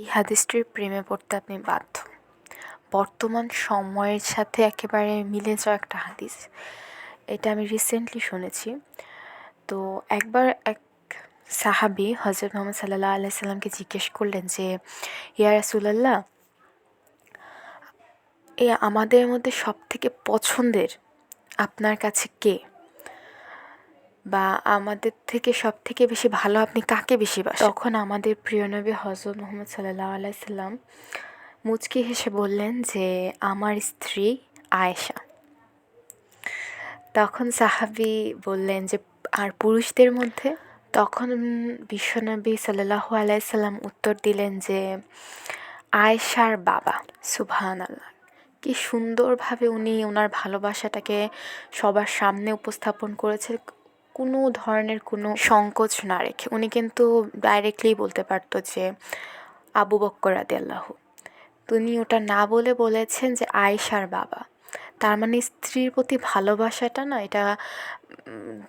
এই হাদিসটির প্রেমে পড়তে আপনি বাধ্য। বর্তমান সময়ের সাথে একেবারে মিলে যাওয়া একটা হাদিস। এটা আমি রিসেন্টলি শুনেছি। তো একবার এক সাহাবী হযরত মুহাম্মদ সাল্লাল্লাহু আলাইহি সাল্লামকে জিজ্ঞেস করলেন যে, ইয়া রাসূলাল্লাহ, আমাদের মধ্যে সবথেকে পছন্দের আপনার কাছে কে? বা আমাদের থেকে সবথেকে বেশি ভালো আপনি কাকে বেশি বাসেন? তখন আমাদের প্রিয় নবী হযরত মুহাম্মদ সাল্লাল্লাহু আলাইহি সাল্লাম মুচকি হেসে বললেন যে, আমার স্ত্রী আয়েশা। তখন সাহাবী বললেন যে, আর পুরুষদের মধ্যে? তখন বিশ্বনবী সাল্লাল্লাহু আলাইহি সাল্লাম উত্তর দিলেন যে, আয়েশার বাবা। সুবহানাল্লাহ! কি সুন্দরভাবে উনি ওনার ভালোবাসাটাকে সবার সামনে উপস্থাপন করেছে, কোনো ধরনের কোনো সংকোচ না রেখে। উনি কিন্তু ডাইরেক্টলি বলতে পারতো যে আবু বকর রাদিয়াল্লাহু। উনি ওটা না বলে বলেছেন যে আয়েশার বাবা। তার মানে স্ত্রীর প্রতি ভালোবাসাটা না, এটা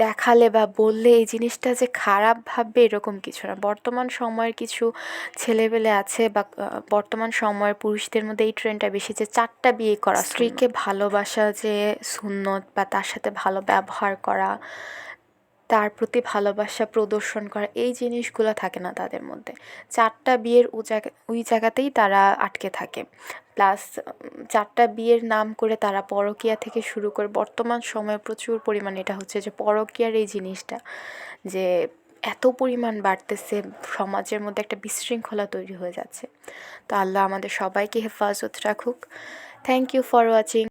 দেখালে বা বললে এই জিনিসটা যে খারাপ ভাববে এরকম কিছু না। বর্তমান সময়ের কিছু ছেলেপেলে আছে বা বর্তমান সময়ের পুরুষদের মধ্যে এই ট্রেন্ডটা বেশি যে 4টা বিয়ে করা। স্ত্রীকে ভালোবাসা যে সুন্নত বা তার সাথে ভালো ব্যবহার করা, তার প্রতি ভালোবাসা প্রদর্শন করা, এই জিনিসগুলো থাকে না তাদের মধ্যে। 4টা বিয়ের ওই জায়গাতেই তারা আটকে থাকে। প্লাস 4টা বিয়ের নাম করে তারা পরকীয়া থেকে শুরু করে বর্তমান সময়ে প্রচুর পরিমাণে এটা হচ্ছে যে পরকীয়ার এই জিনিসটা যে এত পরিমাণ বাড়তেছে, সমাজের মধ্যে একটা বিশৃঙ্খলা তৈরি হয়ে যাচ্ছে। তো আল্লাহ আমাদের সবাইকে হেফাজত রাখুক। Thank you for watching.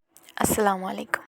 আসসালামু আলাইকুম।